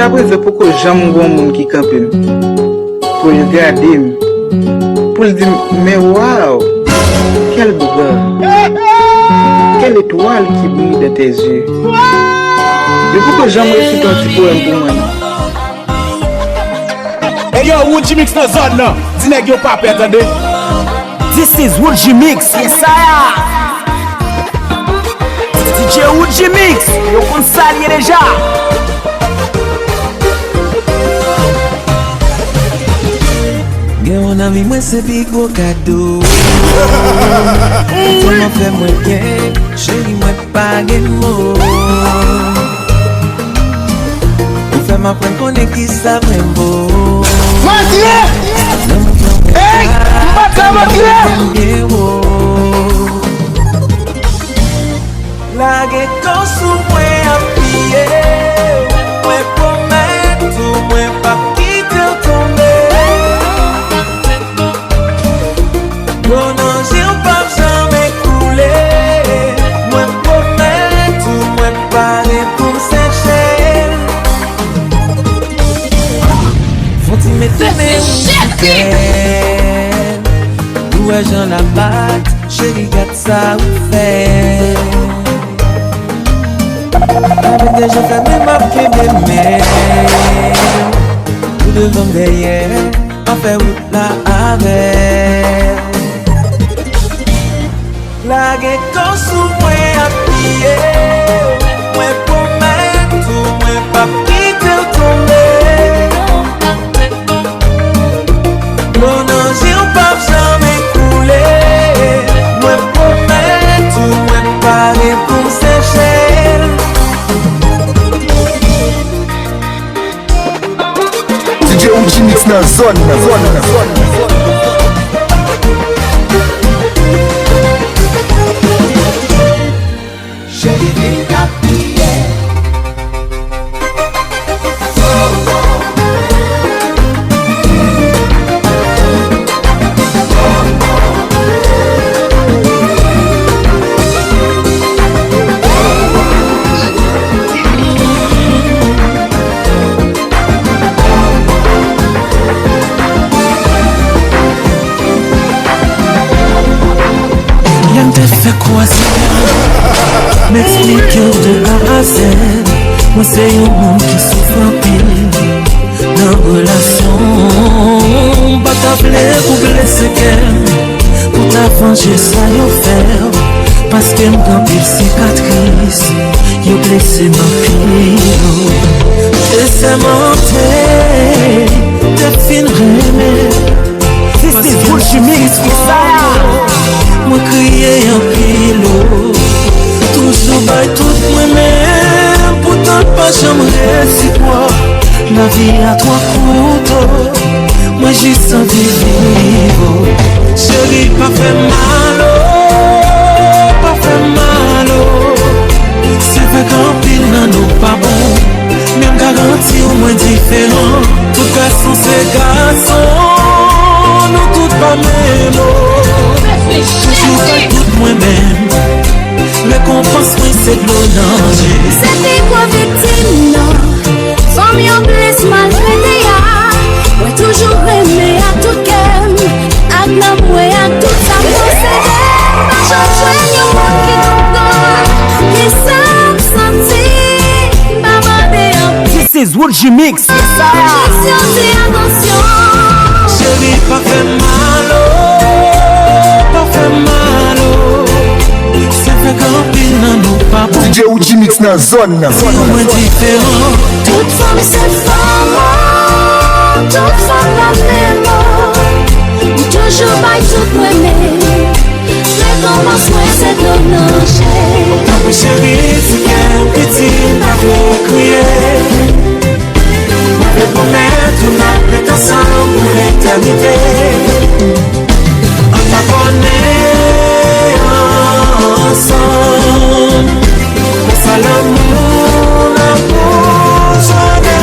Jusqu'à présent, pourquoi jamais un monde qui campe pour le garder, pour le dire, mais waouh, quel beau gars, quelle étoile qui brille dans tes yeux. Et pourquoi jamais réciter un petit poème pour moi? Hey yo, Woodji Mix na zone now. Dineg yo papi, attendez. This is Woodji Mix, yes I DJ Woodji Mix, yo kon salye deja. Gen mon ami mwen se pi gwo kado. Ti mwen fè mwen gen, chéri mwen pa gen mo. Ou fè mwen pren konen ki sa mwen bo. Matye! Hey! Mbata Matye! Lage konsou mwen apiye. Mwen promet ou mwen pa kite ou tombe. Konan jil pa jamais koule. Mwen promet ou mwen pare pou seche. Fonti me tene ou ken. Ou e jan la bat, chéri gat sa ou fe. Avec des gens fermés, m'a fait m'aimer. Tout devant derrière, on fait route là avec. La gueule quand sous moi à pied. Moi promet tout, moi pas quitter ou tomber. Mon ange, on pas jamais couler. Moi promet tout, moi paré pour sécher. DJ Woodji Mix na zone M'explique de A à Z. Moi c'est un monde qui souffre en pile. Dans relation, pas t'appeler pour blesser qu'elle. Pour ta venger ça y'a faire. Parce qu'elle m'a pile cicatrice. Y'a blessé ma pile. Laissez monter, t'es fin remé. This is Woodji Mix, yes I moi crier en pile. Toujours by tout moi-même. Pourtant pas j'aimerais si toi. La vie à trois couteaux. Moi juste envie vivre. Chérie pas fait mal. Pas fait mal. C'est vrai qu'en pile nan nous pas bon. Même garanti au moins différent. Tout garçon c'est garçon. Nous tout pas même. Toujours by tout moi-même. Récompense, oui, c'est de l'honneur. C'était quoi victime, non? Sans mieux blesse maltraité, ouais, toujours aimé à tout calme. À l'amour et à tout ça, possédé. Pas changer, y'a moi qui t'entend. Qui s'en sentit, maman des. This is Woodji Mix, yes Attention. Chérie, pas fait mal, pas fait mal. C'est vrai qu'en pile nan nous pas bon. DJ Woodji Mix na zone Moins différent. Toute femme c'est femme. Toute femme la même. Toujours by tout moi-même. Récompense, moi, c'est de l'honneur. Oui, chérie, tu viens petit, n'a pas crier. Je promets, tout n'a pas ensemble pour l'éternité. On t'abonner ensemble. Pour ça l'amour n'a pas jamais.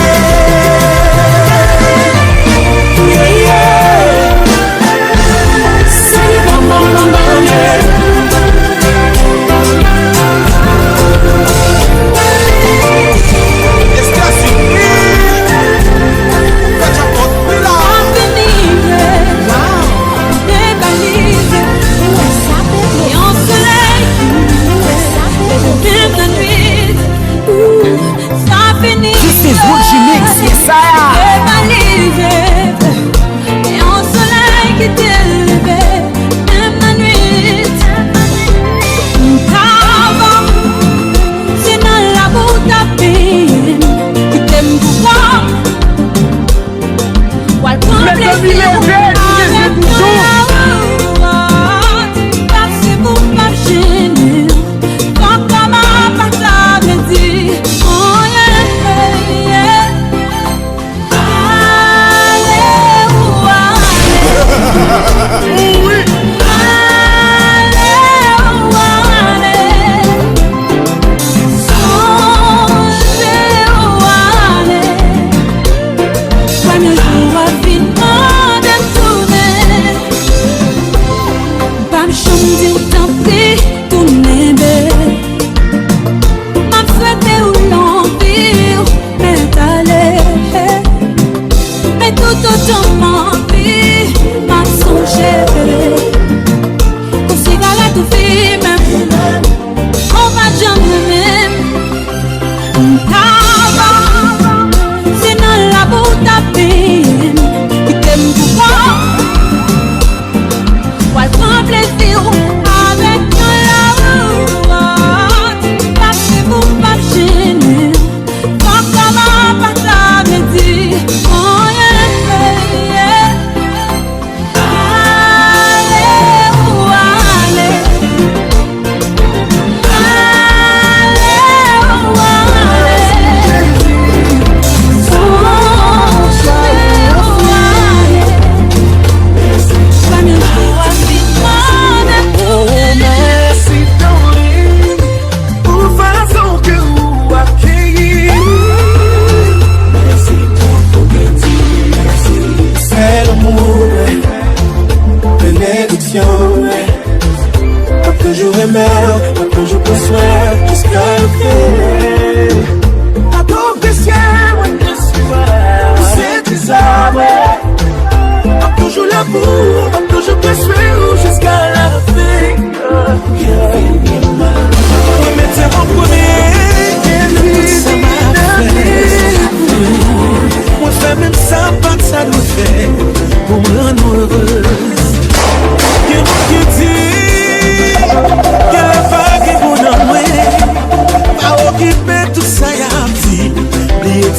C'est bon, bon, bon, bon,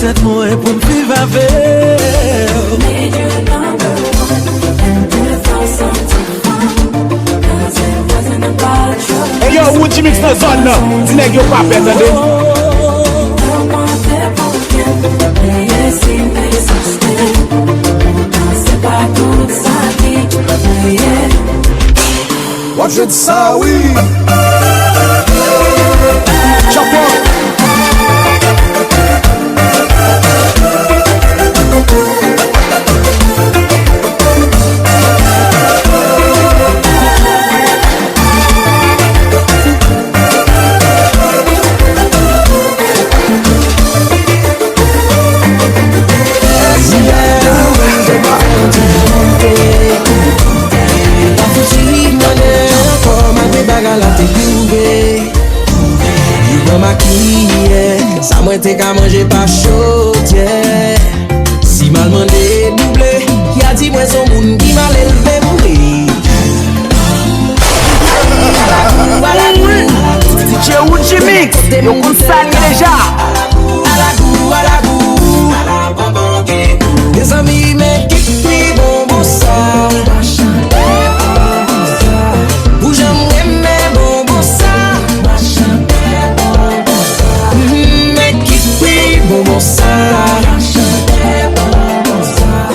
tête moi pour me vivre avec. Made you number one, and without something fun, 'cause it wasn't about you. Hey yo, Gucci Mix na zone now. The nigga you pop it and Watch it, ça oui. Chapeau. Ça moi t'es qu'à manger pas chaud, yeah. Si mal mandé doublé, y'a dit moi son moun qui m'a élevé moulé. DJ Gucci Mix, yo kon sali déjà. À la goût, mes amis mais qui pris bon ça. Où j'aime mes bon ça. Bon ça,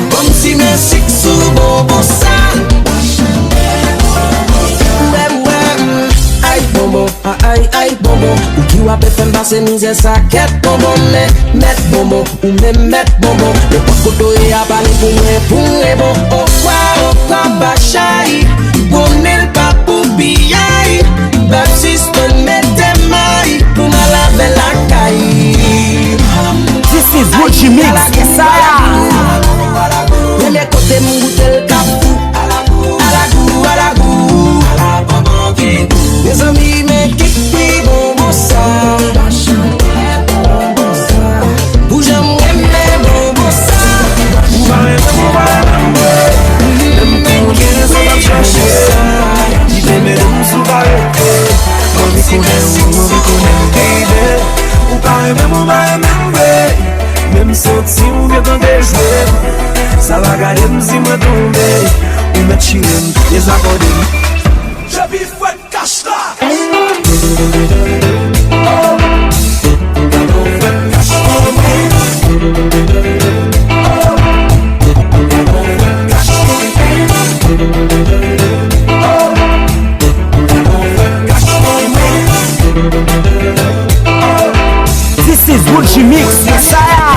comme si mes six sous bon ça. Aïe bonbon, aïe bonbon. Ou qui va faire passer misère sa quête bonbon, mais mettre bonbon ou même mettre bonbon. Le pocoto est à parler pour moi bon. Au quoi bachai, bonne pas pour biaï. Baptiste mettez maille pour ma laver la caille. This is Gucci Mix, Isaiah. Premier côté mon goûter capou. À la goût. Mes amis mais qui pris bon ça. Où j'aime bon ça. Même sorti ou bien dans des jouets, ça va garder si moi tomber ou me chiller, les accorder. Je vis fouette cache là. This is Gucci Mix, Isaiah.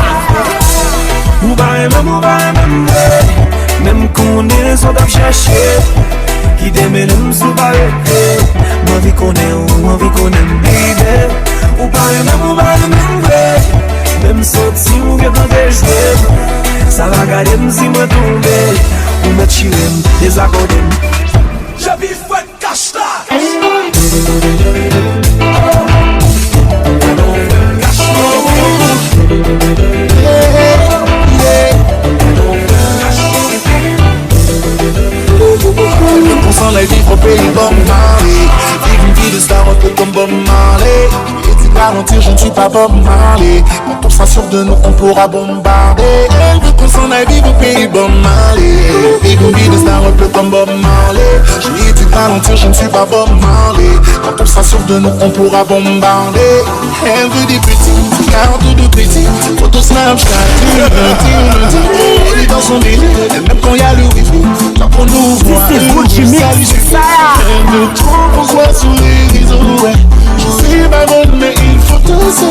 Même qu'on est sans d'ab chercher, qui démène sous barré. Ma vie qu'on aime, baby. Ou pas même sorti ou bien dans des jouets, ça va garder si moi tomber ou me chiller, les accorder. Je vis fouette cache là. On s'en aille vivre au pays Bob Marley. Vivre une vie de star un peu comme Bob Marley. Et tu garantir je ne suis pas Bob Marley. Quand on sera sûr de nous on pourra bombarder. Elle veut qu'on s'en aille vivre au pays Bob Marley. Vivre une vie de star un peu comme Bob Marley. Je lui dis garantir je ne suis pas Bob Marley. Quand on sera sûr de nous on pourra bombarder. Elle veut des petits, cartes de petits. Photo Snapchat, elle est dans son délire. Et même quand y a le wifi, là pour nous voir. This is Gucci Mix, Isaiah. Elle veut trop qu'on soit sur les réseaux, ouais. Je sais pas bon mais il faut tout ça.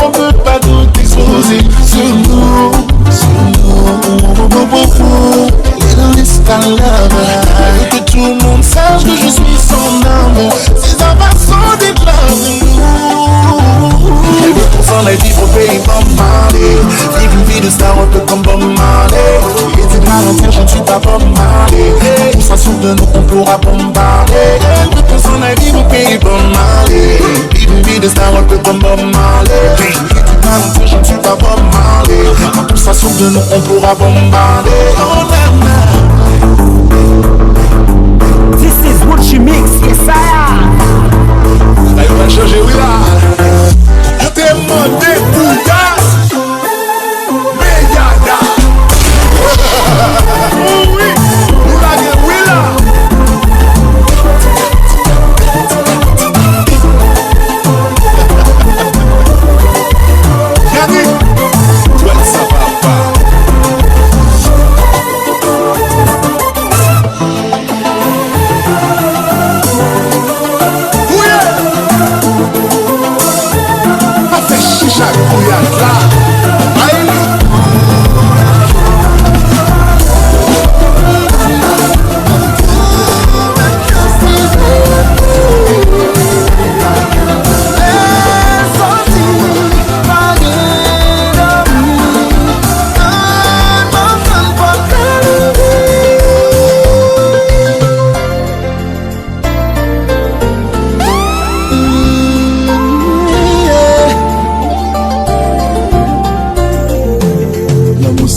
On peut pas tout exposer sur nous. Little is ta love. Que tout le monde sache que je suis son amour. C'est sa façon d'être là pour nous. Elle veut qu'on s'en aille vivre au pays Bob Marley. Vivre une vie de star un peu comme Bob Marley. Et c'est ralentir, je ne suis pas Bob Marley. On sera sûr de nous, on pourra bombarder. Elle veut qu'on s'en aille vivre au pays Bob Marley. Vivre une vie de star un peu comme Bob Marley. Et c'est ralentir, je ne suis pas Bob Marley. Quand on sera sûr de nous, on pourra bombarder. Oh la la. This is Gucci Mix, Isaiah. Là, il va changer, oui là. Je t'ai demandé pour gars.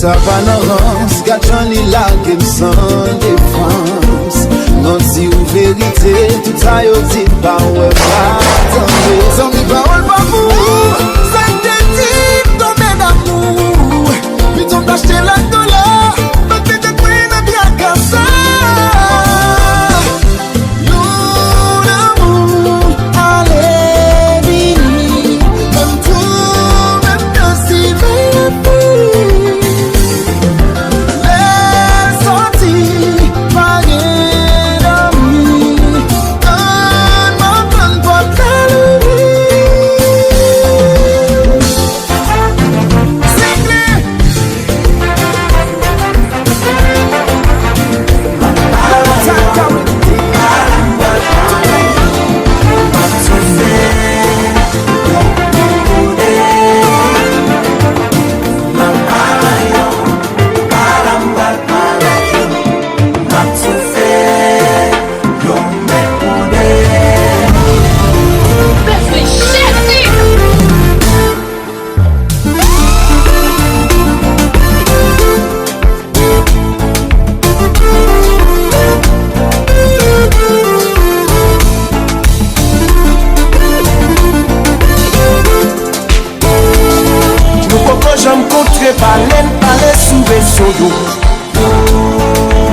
Savanarance, gâchant li lagem sans défense. Non si ou vérité, tout ça yo dit pas ouais pas attendez. Sans mi parole pas pour, ça te dit tomber d'amour. Puis ton acheter la douleur, pas te détruire la bien comme ça.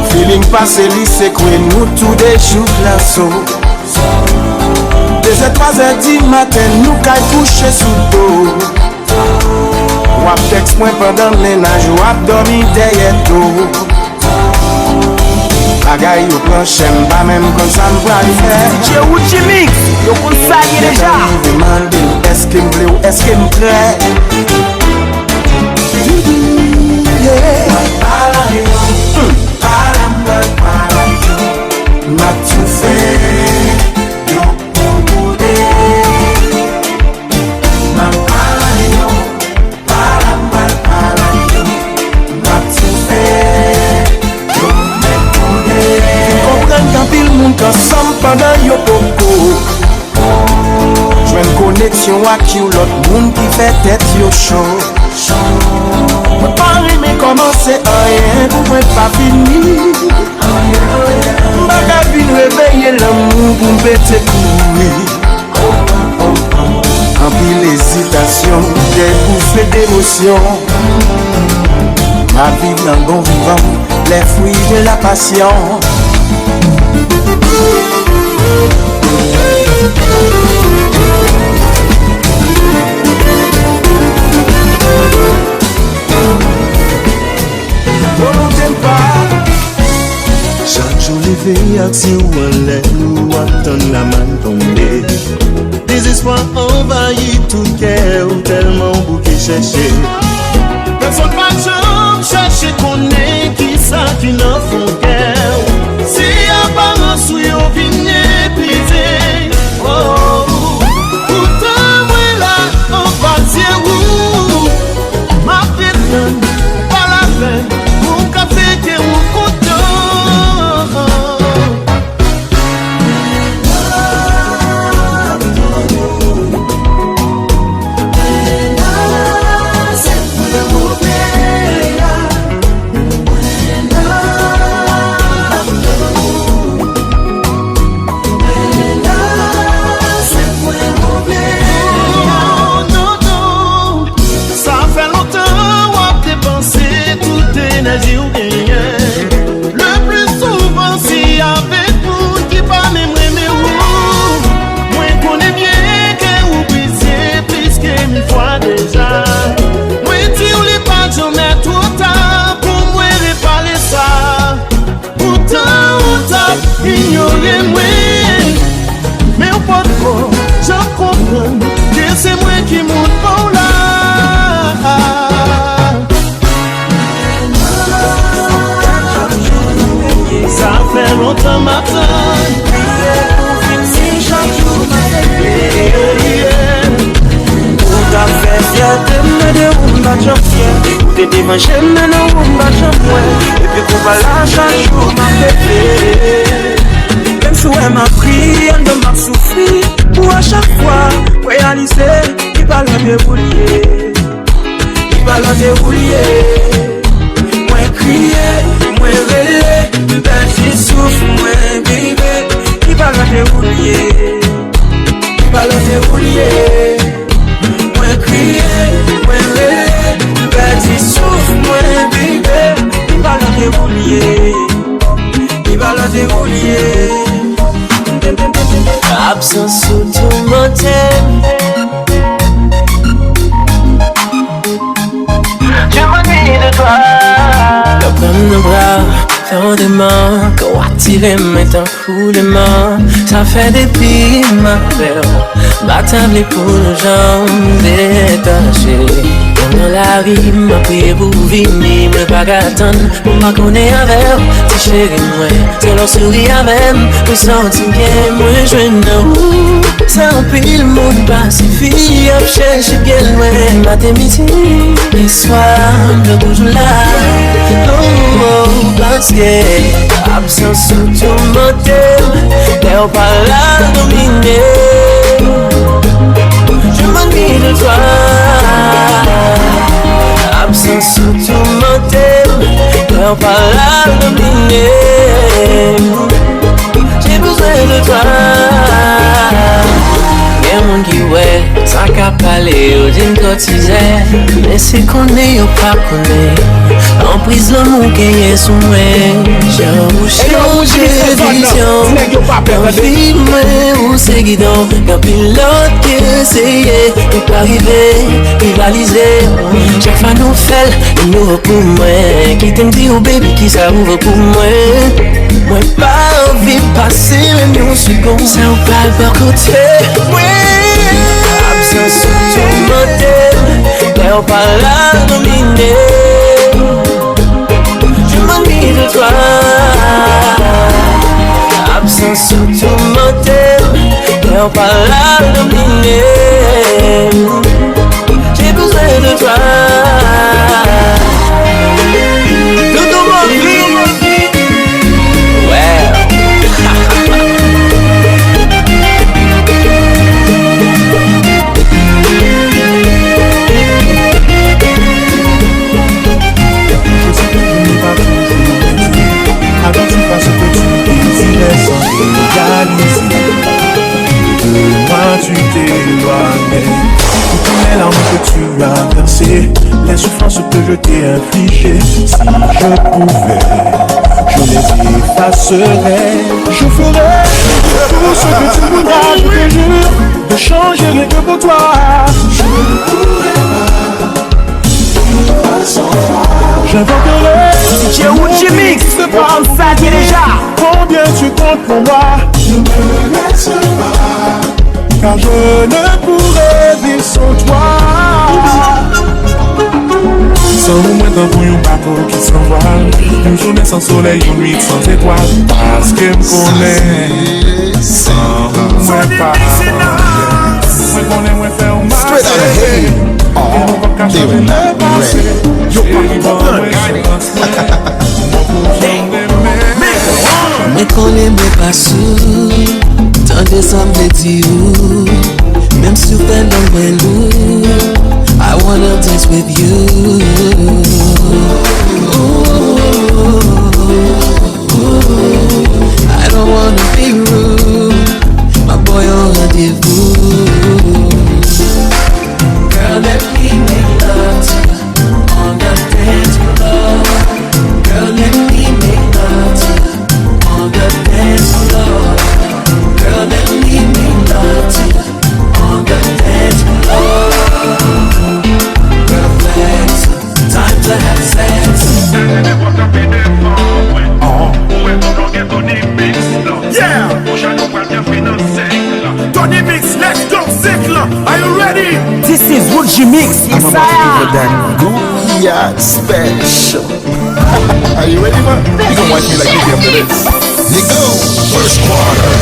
Feeling passé lycée quoi nous tous des jours l'assaut. 2h, 3h du matin nous caille coucher sous dos. Wap texte moi pendant le ménage wap dormi derrière tout. Bagay yo planche m'pas même comme ça m'pa le faire. DJ Gucci Mix, yo conseille déjà. Est-ce qu'il me plaît ou est-ce qu'il me plaît? M'a tout fait, yo pour m'a parlé, m'a tout fait, yo m'écoute. Comprends qu'un pile monde ensemble pendant yo popo. J'vais une connexion à qui ou l'autre monde qui fait tête yo chaud. Pas rimer commencer rien pour moi pas fini. M'baga vin réveiller l'amour pour m'péter courir. En pile hésitation, des bouffées d'émotion. Ma vie d'un bon vivant, les fruits de la passion. Chaque jour levé, action ou en l'air, ou attend la main tomber. Désespoir envahit tout cœur, tellement bouquet cherché. Personne pas de jambe, chercher qu'on est, qui ça qui n'en font cœur. Si apparence ou yon vigné pisé, oh, pourtant moi là, on va dire où, ma pétane, pas la peine, mon café qui est mon côté. Le plus souvent si avec vous qui pas même aimer vous. Moi connais bien que vous puissiez plus que 1000 fois déjà. Moi dis ou les pas jamais trop tard pour moi réparer ça. Pourtant on t'a ignoré moi. Mais au pas de quoi, je comprends que c'est moi qui monte pour là. Ça fait longtemps matin, chaque jour Ou ta fait fierté, mais de ou m'a j'en fier. Ou t'es démanché, mais non ou m'a j'en moins. Et puis qu'on va là chaque jour m'a fait. Même si elle m'a pris, elle m'a souffert. Ou à chaque fois, réaliser, il va la dérouiller. Il va la dérouiller. crier, moi relais, petit souffle, moi bébé, qui va la dérouiller, qui va la dérouiller. Moi crier, moi relais, petit souffle, moi bébé, qui va la dérouiller, qui va la dérouiller. Absence sous tout mon thème. Je m'ennuie de toi. Comme nos bras, faire des mains, qu'on attire maintenant coulement. Ça fait des pieds, ma belle. Ma table est pour nos jambes détachées. Dans la rime, ma prière pour venir, me pas attendre. Pour ma connaître avec, si chérie, moi, c'est leur sourire avec, pour sentir bien, moi, je n'ai sans pile, le monde pacifie, à chercher bien loin, ma démité. Les soirs, le toujours là, oh, parce que, absence sous tout mon thème, t'es pas là, dominé. Je m'ennuie de toi. Absence sous tout mon thème, t'es pas là, dominé. J'ai besoin de toi. Y'a mon qui ouais, ça qu'a parlé au d'une cotisée. Mais c'est qu'on est ou pas qu'on est. En prise l'amour qui est sous moi. J'ai changé de vision. Dans vie, moi, ou c'est guidon. Y'a pilote qui essayait. Il peut arriver, rivaliser. Chaque fois nous fait, il ouvre pour moi. Qui t'aime dit au baby qui ça ouvre pour moi. Moi pas envie de passer les millions secondes. Ça ou pas le côté. Absence sous tout mon thème, t'es pas là dominé. Je m'ennuie de toi. Absence sous tout mon thème, t'es pas là dominé. J'ai besoin de toi. Dodo mon vie. Ouais. Alors tu fasses ce que tu désirais sans réaliser. De moi tu t'éloignais. Toutes les larmes que tu as versées, les souffrances que je t'ai infligées, si je pouvais, je les effacerais. Je ferais tout ce que tu voudras, je te jure, de changer rien que pour toi. Je ne pourrais pas sans toi. J'inventerai DJ Woodji Mix, comme ça dit déjà. Combien tu comptes pour moi? Ne me laisse pas, car je ne pourrais vivre sans toi. Sans au moins d'un pour un bateau qui s'envole, une journée sans soleil, une nuit sans étoiles. Parce qu'elle me connaît, sans moi pas. Moi connais, moi faire un marché. They were not ready. Yo, mais qu'on aime pas sous, tant de semble dire, même si t'es dans le loup, I wanna dance with you. I don't wanna be rude, my boy on rendezvous. Girl, let me make love to you on the dance floor. Girl, let me make love to you on the dance floor. Girl, let me make love to you on the dance floor. Girl, flex, time to have sex. Yeah! Tony Mix, let's go, Zikla! Are you ready? This is Woodji Mix, I'm about to give her that Gouliard special. Are you ready, man? You gonna watch me like you did after this. You go! First quarter.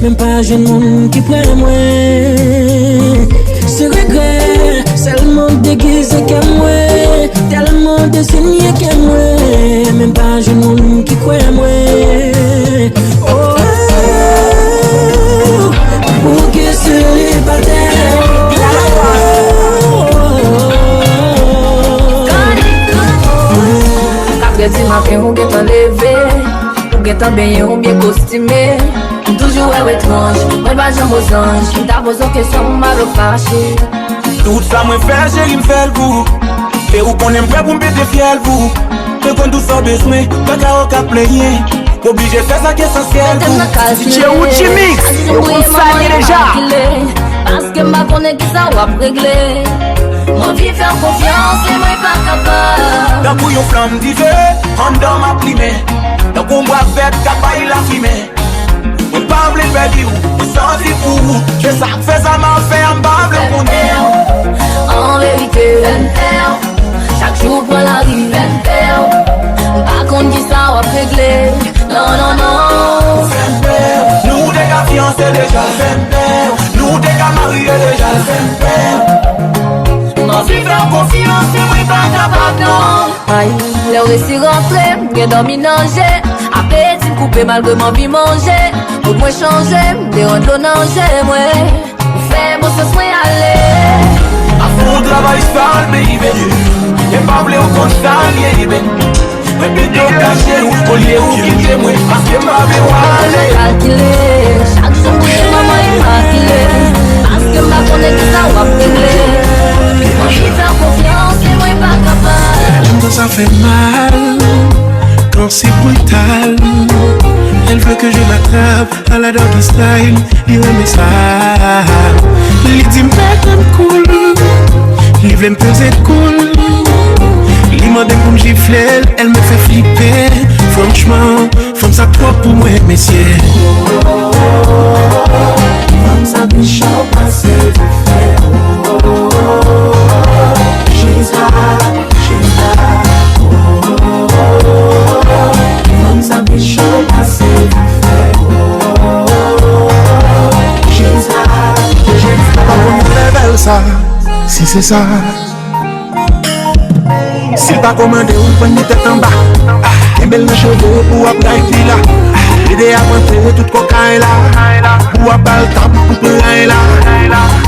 même pas jeune monde qui prend moi. Ce regret, seulement déguisé qu'à moi, tellement désigné qu'à moi, même pas jeune monde qui croit moi. Oh, pour que célibataire. Après tu m'as fait on get enlevé, on get en baigné, on bien costumé. Toujours étrange, moi pas j'aime aux anges. T'as posé une question, m'a fâché. Tout ça moi fait, chérie m'fait le coup. Et où qu'on aime prêt pour me péter fiel vous. Mais quand tout ça besoin, pas qu'à aucun player. Obligé de faire ça qui est essentiel vous. DJ Uchi Mix, eu consagré déjà. Parce que ma connaît qui ça va régler. Mon vie faire confiance et moi pas capable. Dans pour une flamme d'hiver, en dans ma primée. Dans qu'on voit faire capable la fumée. On parle de perdu, on s'en dit pour vous. Je sais que fait ça m'a fait un bable pour nous. En vérité, chaque jour pour la vie, pas contre qui ça va régler. Non, non, non. Nous des gars fiancés déjà le nous des gars mariés déjà le mon vie faire confiance et moi pas capable non. Aïe, le récit rentré, j'ai dormi nager. Appétit coupé malgré mon vie manger. Pour moi changer, des rendre l'eau nager, moi. Fais bon ce soir aller. A fond travail sale, baby. Et pas blé au constant, baby. Mais plutôt caché ou collier ou quitter moi. Parce que ma vie va aller. Calculer, chaque jour pour maman est calculé. Parce que ma connaît que ça va régler. Mon vie faire confiance et moi pas capable. Quand ça fait mal, quand c'est brutal. Elle veut que je l'attrape à la doggy style. Il aime ça. Il dit m'être cool. Il veut me peser cool. Il m'a dit pour me gifler. Elle me fait flipper. Franchement, femme ça trop pour moi, messieurs. Femme ça bichot passé du fer. She's hot, she's hot. Femme ça bichot passé du fer. She's hot, she's hot. Pas pour ça, si c'est ça. S'il pas commandé ou pas ni tête en bas. Un bel cheveux pour après là. L'idée à monter toute cocaïne là. Pour après le table pour plein là.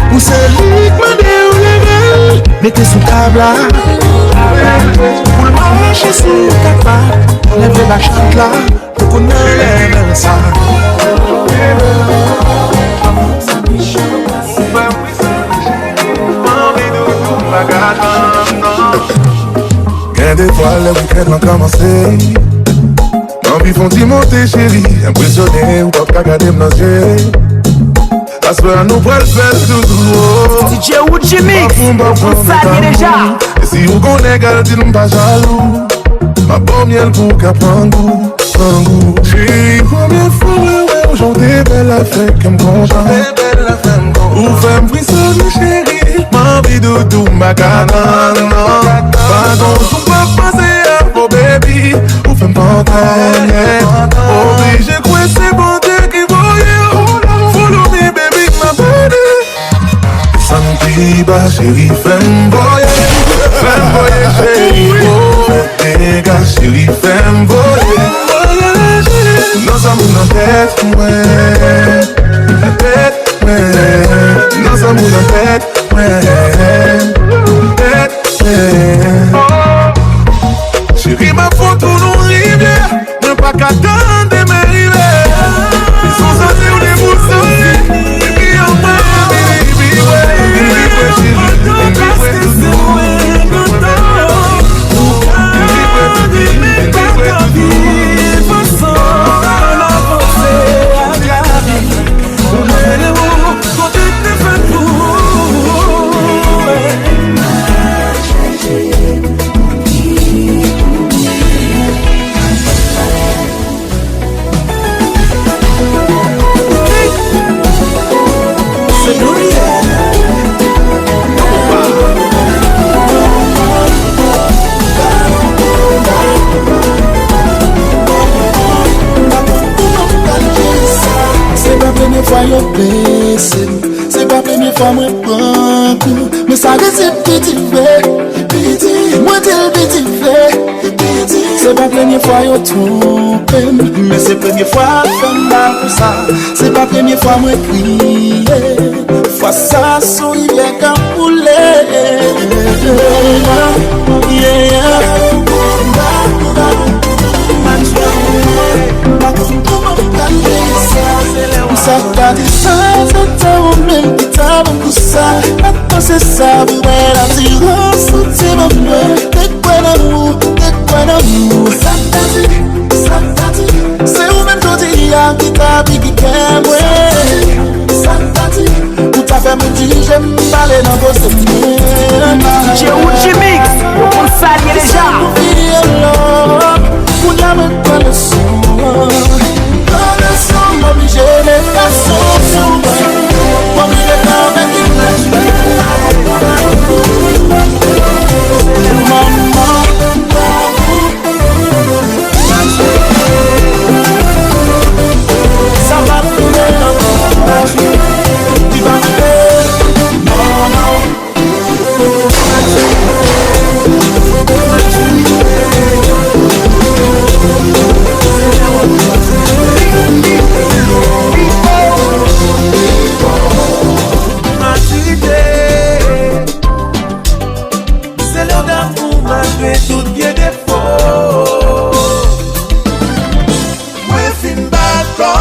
Pour celui qui m'a dit où les veulent. Mettez sous table là. Pour le marcher sur le capa. Lèvez la chante là. Pour qu'on lève ça. Gain d'étoiles, le week-end va commencer. Envie font-ils monter chérie. Impressionné ou pas qu'à garder me nager. La soirée nous pourrait le faire toujours. DJ Uchi Mix, eu consagré déjà. Et si vous connaissez, gardez-nous pas jaloux. Ma bonne miel pour qu'à prendre goût. Chérie, combien de fois aujourd'hui belle la fête comme content. Ou femme frissonne chérie. Ma vie de tout ma canane. Pardon, je peux passer à vos baby. Ou femme pantalette. Obligé quoi c'est bon Dieu qui voyait. Follow me baby ma body. Santi ba chérie femme voyage. Femme voyage chérie. Oh, les gars chérie femme voyage. Nous sommes dans la tête, ouais. La tête, ouais. Nous sommes dans la tête, ouais. Tête, ouais. Chérie, ma photo nous rivière. Ne pas qu'attendre de m'arriver. Ils sont censés ou les boussons. Et puis en moi, baby, ouais. Chérie, fois moi prends coup. Mais ça reste petit fait. Moi t'es le petit fait. C'est pas première fois yo trompé. Mais c'est première fois femme mal pour ça. C'est pas première fois moi crier. Fois ça souille qu'à poulet. Ça t'a dit ça, ça t'a même qui t'a bon pour ça. Maintenant c'est ça, vous voyez l'attirance, c'est ma main. T'es quoi d'amour, ça t'a dit, c'est vous-même Jodya qui t'a dit qui t'aime, ça t'a dit, ou t'as fait me dire j'aime parler dans vos secrets. J'ai Ulchi Mix, au compte salier déjà. Pour la même pas le son. Obligé de la sauce. Obligé ça va tourner. Tu vas c'est l'heure d'amour malgré tout bien défaut. Moi fin bacon,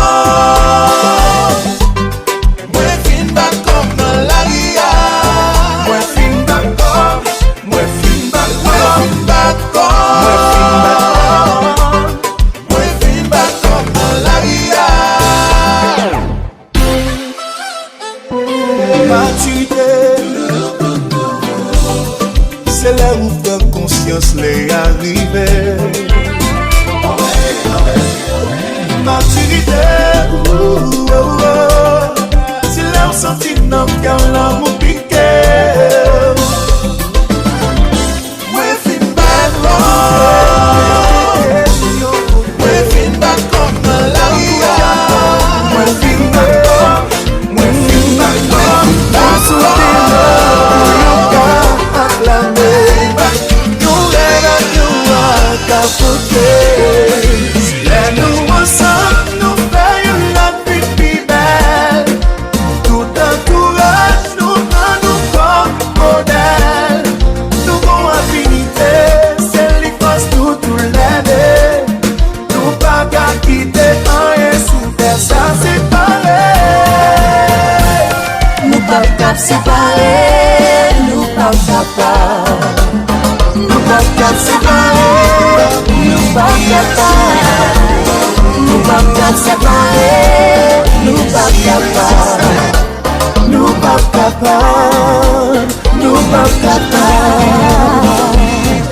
moi fin bacon dans la ria. Moi fin bacon, moi fin bacon, moi fin bacon dans la ria. C'est là où ta conscience l'est arrivée. Maturité, c'est là où sentir notre cœur l'amour piqué. Moi fin bacon, moi fin bacon dans la ria. Moi fin bacon, moi fin bacon. Let nous ensemble nous faire une vie plus belle. Tout entourage nous prend nous comme modèle. Nous avons affinité, c'est l'efforce nous tout l'aider. Nous pas qu'à quitter un et sous terre ça séparer. Nous pas qu'à séparer, nous pas capable. Nous pas qu'à séparer, nous pas capable. Nous pas qu'à séparer, nous pas capable. Nous pas capable, nous pas capable.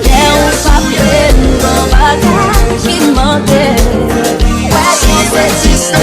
Et on s'appelle nous en bagage qui mentait. Ouais, qui s'existe.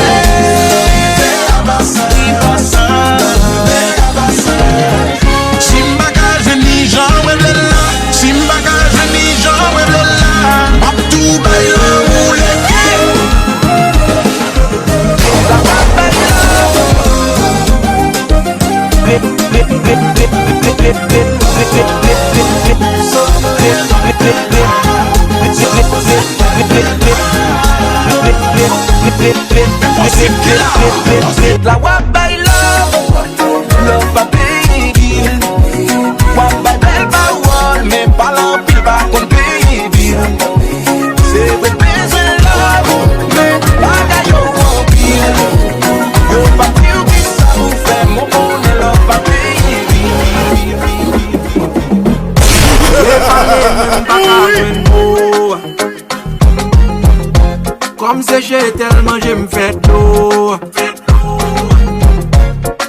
La wap by love pa paye bil. Wap by bel parol, men palan pil pa kon paye bil. Se wè bezwen love, men bagay yo an pil. Yo pa pil ki sa ou fè, mon konen love pa paye bil. E pale men baka jwen mou. Comme c'est j'ai tellement j'aime fait tout.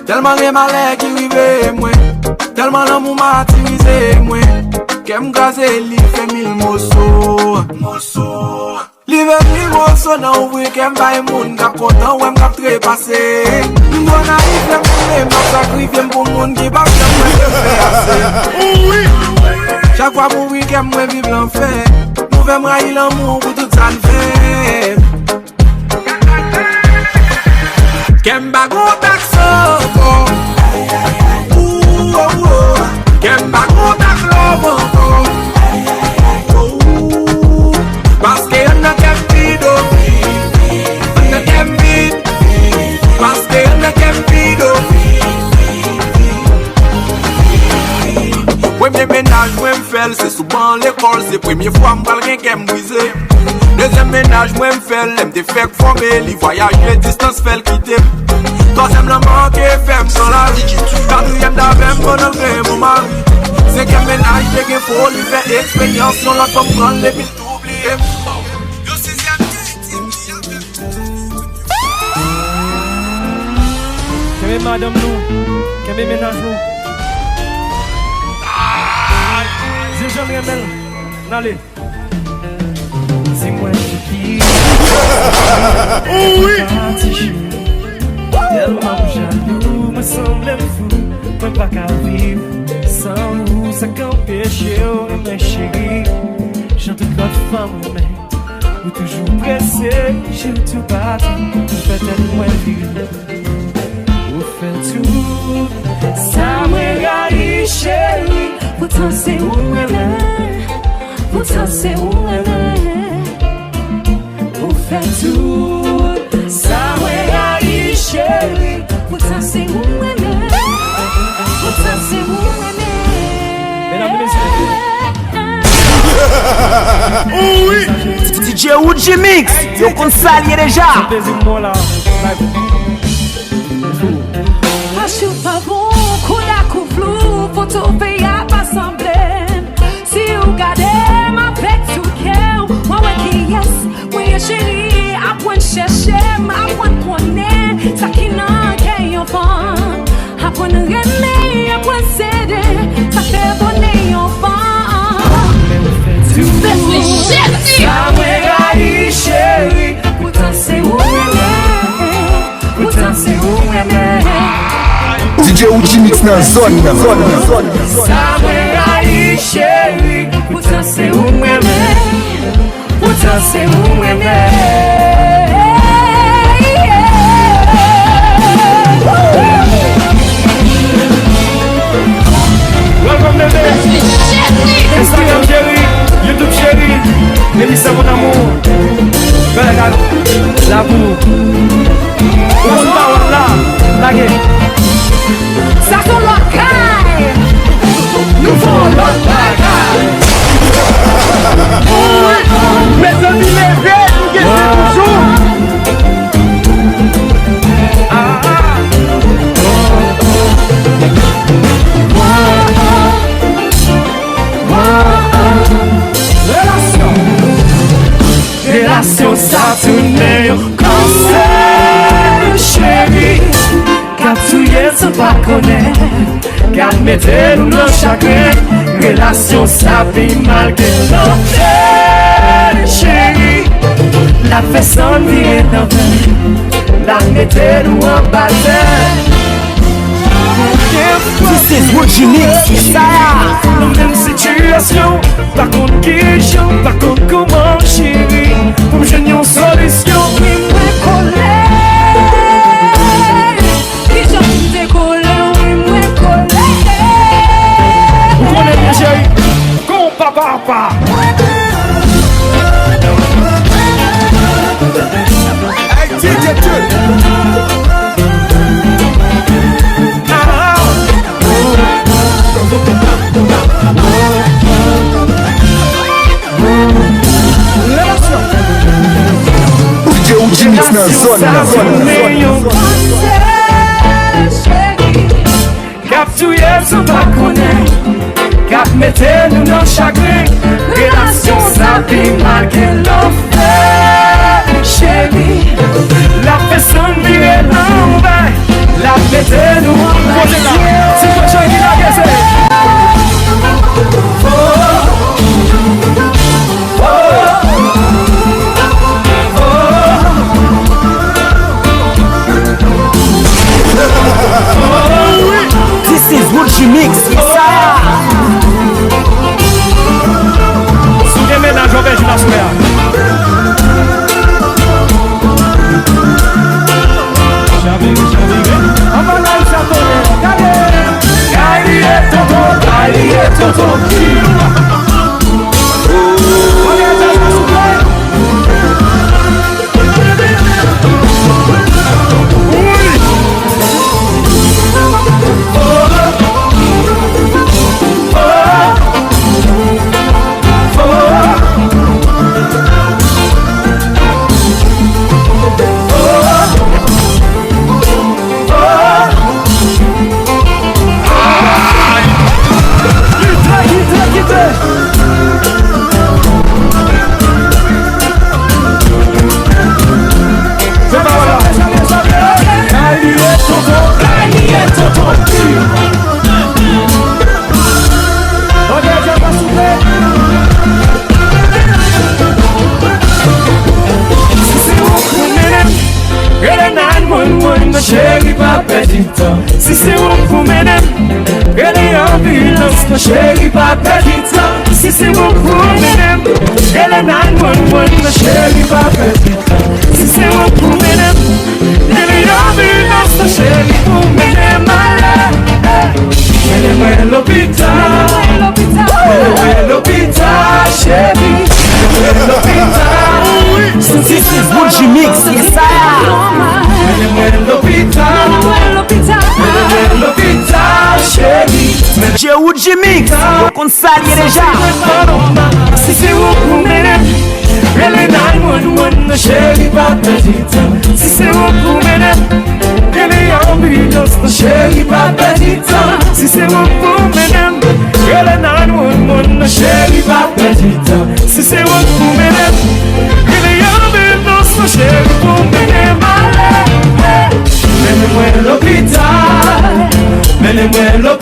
Tellement les malais qui vivent moi. Tellement l'amour m'a attirisé moi. Qu'aime gazer li fait mille morceaux. Li fait mille morceaux dans ouvrir qu'aime bail moun. K'ap content ou m'k'ap trépassé. M'doit naïf l'aime m'a sacrifié pour moun qui pas fait assez. Chaque fois pour week-end moi vive l'enfer. Nous fait m'railler l'amour pour tout ça fait. Kemba go back so l'école, c'est première fois m'bral rien qu'à m'brisé. Deuxième ménage, moi m'fais, l'aime te fait former, li voyage, les distances fait le quitter. Troisième le manque, fait m'sans la vie. Quatrième d'avem, bon engré, mon mari. Cinquième ménage, j'ai qu'un faux, lui fait expérience, on l'a comme prendre les billes, tout oublié. Yo sixième, Qu'est-ce madame nous? Qu'est-ce ménage nous? J'ai jamais aimé. N'allez. C'est moi qui oui. Tellement jaloux, me semble fou. Moi pas qu'à vivre sans vous. Ça qu'un péché, mes chéris. Chante notre femme, mais vous toujours pressé. J'ai tout battu. Vous faites moi vivre. Vous faites tout. Ça me raille, chérie. Pourtant c'est où elle. Pourtant c'est où elle. Vous faites tout. Ça me raille, chérie. Pourtant c'est où elle. Pourtant c'est où elle. Mesdames et messieurs. Oui. DJ Uji Mix. Yo consalier déjà. Acho pas bon, couda coup flou, photo paye à pas sembler. Si vous gardez ma bec tout cœur, moi ouais qui yes, moi chérie, à point chercher, à point connaître, ça qui n'a qu'un enfant, à point remettre, à point céder, ça fait bonner enfant. Ça me raille chérie, pourtant c'est où elle est, pourtant c'est où elle est. DJ Uji Mix na zone. Ça me raille chérie, pourtant c'est où elle est, pourtant c'est où elle est. Welcome bébé. Instagram chérie, YouTube chérie, Mélissa mon amour. Regarde, l'amour. On se parle là, la gueule. Ça sont locales, nous faisons locales. Mes amis les vieux, nous guettons toujours. Relation ça tourne comme ça, chérie. Car tout est sans pas connaître. Car mettez-nous dans chacun. Relation ça fait mal que l'autre, chérie. La fait sans virer dans le. La mettez-nous en bataille. This is Uji Mix. La même situation. Par contre question, par contre comment chérie. Pour me gêner en solution. Oui, moi collé. Qui j'en décollé, oui, moi collé. Vous connaissez bien chérie. Compa papa. Hey DJ Tull. DJ Uji Mix na zone. Cap tout y'a sans pas connaître. Cap mettez-nous dans chacun. Relation ça fait mal que l'on fait, chérie. La personne virait l'envers. La mettez-nous en bataille. C'est quoi j'ai dit la gueule. This is Uji Mix. Sous les ménages, on va jouer la soirée. chérie, pas perdre du temps. Si c'est bon pour mesdames, elle est ambulance, ma chérie, pas perdre du temps. Si c'est bon pour mesdames, elle est 911, ma chérie, pas perdre du temps. Si c'est bon pour mesdames, elle est ambulance, ma chérie, pour mesdames malades. Elle est à l'hôpital, chérie. This is Gucci Mix, DJ Gucci Mix, eu consagrei já. Si c'est bon pour mesdames, elle est 911, ma chérie, pas perdre du temps. Si c'est bon pour mesdames, elle est ambulance, ma chérie, pas perdre du temps. Si c'est bon pour mesdames, elle est 911, ma chérie, pas perdre du temps. Si c'est bon pour mesdames, elle est ambulance, ma chérie, pour mesdames malades. Menez-moi à l'hôpital, menez-moi à l'hôpital.